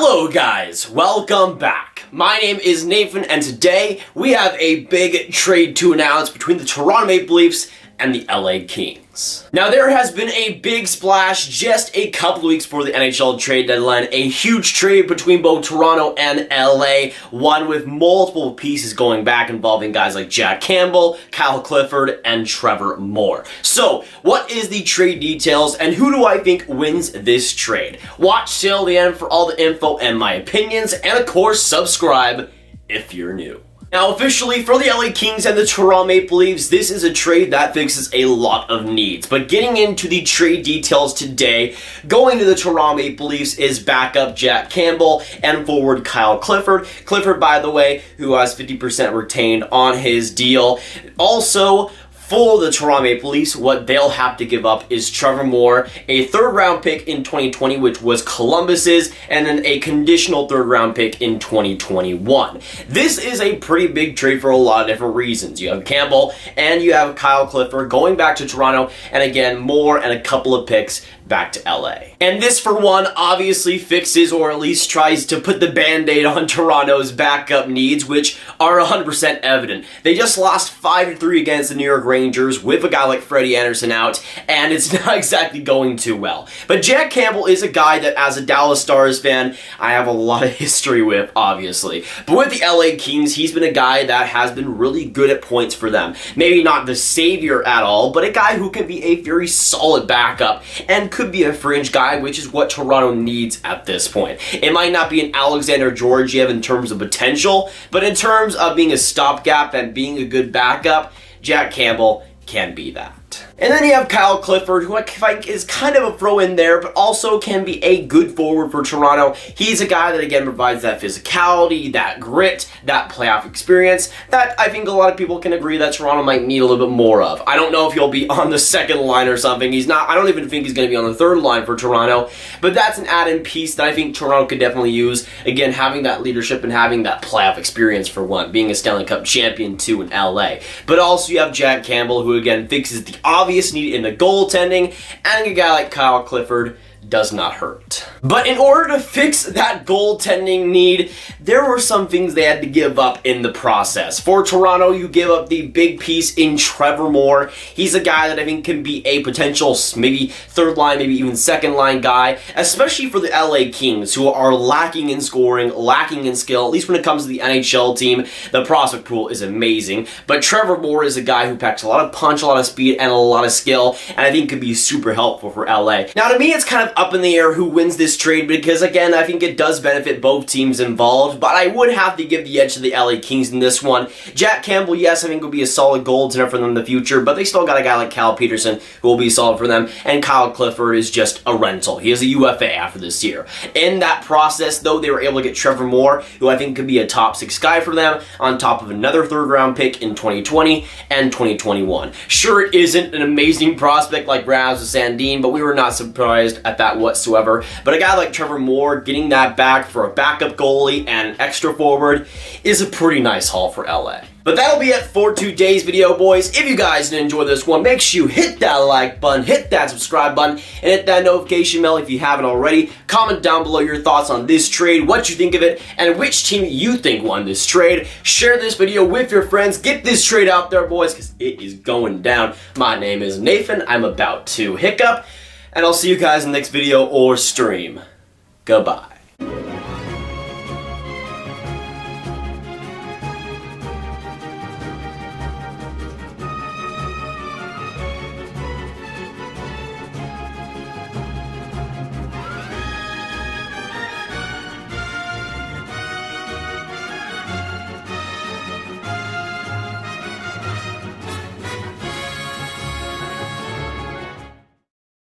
Hello guys, welcome back. My name is Nathan and today we have a big trade to announce between the Toronto Maple Leafs and the LA Kings. Now there has been a big splash just a couple weeks before the NHL trade deadline, a huge trade between both Toronto and LA, one with multiple pieces going back involving guys like Jack Campbell, Clifford, and Trevor Moore. So what is the trade details and who do I think wins this trade? Watch till the end for all the info and my opinions, and of course subscribe if you're new. Now officially for the LA Kings and the Toronto Maple Leafs, this is a trade that fixes a lot of needs. But getting into the trade details today, going to the Toronto Maple Leafs is backup Jack Campbell and forward Clifford. Clifford, by the way, who has 50% retained on his deal. Also, for the Toronto Maple Leafs, what they'll have to give up is Trevor Moore, a third-round pick in 2020, which was Columbus's, and then a conditional third-round pick in 2021. This is a pretty big trade for a lot of different reasons. You have Campbell and you have Clifford going back to Toronto, and again, Moore and a couple of picks back to LA. And this, for one, obviously fixes or at least tries to put the band-aid on Toronto's backup needs, which are 100% evident. They just lost 5-3 against the New York Rangers with a guy like Freddie Anderson out, and it's not exactly going too well. But Jack Campbell is a guy that, as a Dallas Stars fan, I have a lot of history with, obviously. But with the LA Kings, he's been a guy that has been really good at points for them. Maybe not the savior at all, but a guy who can be a very solid backup and could be a fringe guy, which is what Toronto needs at this point. It might not be an Alexander Georgiev in terms of potential, but in terms of being a stopgap and being a good backup, Jack Campbell can be that. And then you have Clifford, who I think is kind of a throw in there, but also can be a good forward for Toronto. He's a guy that, again, provides that physicality, that grit, that playoff experience that I think a lot of people can agree that Toronto might need a little bit more of. I don't know if he'll be on the second line or something. I don't even think he's going to be on the third line for Toronto, but that's an add-in piece that I think Toronto could definitely use. Again, having that leadership and having that playoff experience for one, being a Stanley Cup champion too in LA. But also you have Jack Campbell, who again fixes the obvious need in the goaltending, and a guy like Clifford does not hurt. But in order to fix that goaltending need, there were some things they had to give up in the process. For Toronto, you give up the big piece in Trevor Moore. He's a guy that I think can be a potential maybe third line, maybe even second line guy, especially for the LA Kings, who are lacking in scoring, lacking in skill. At least when it comes to the NHL team, the prospect pool is amazing. But Trevor Moore is a guy who packs a lot of punch, a lot of speed, and a lot of skill, and I think could be super helpful for LA. Now, to me, it's kind of up in the air who wins this trade because, again, I think it does benefit both teams involved, but I would have to give the edge to the LA Kings in this one. Jack Campbell, yes, I think will be a solid goaltender for them in the future, but they still got a guy like Cal Peterson who will be solid for them, and Clifford is just a rental. He is a UFA after this year. In that process, though, they were able to get Trevor Moore, who I think could be a top 6 guy for them, on top of another third-round pick in 2020 and 2021. Sure, it isn't an amazing prospect like Grav or Sandin, but we were not surprised at that whatsoever. But a guy like Trevor Moore, getting that back for a backup goalie and an extra forward is a pretty nice haul for LA. But that'll be it for today's video, boys. If you guys did enjoy this one, make sure you hit that like button, hit that subscribe button, and hit that notification bell if you haven't already. Comment down below your thoughts on this trade, what you think of it, and which team you think won this trade. Share this video with your friends. Get this trade out there, boys, because it is going down. My name is Nathan. I'm about to hiccup. And I'll see you guys in the next video or stream. Goodbye.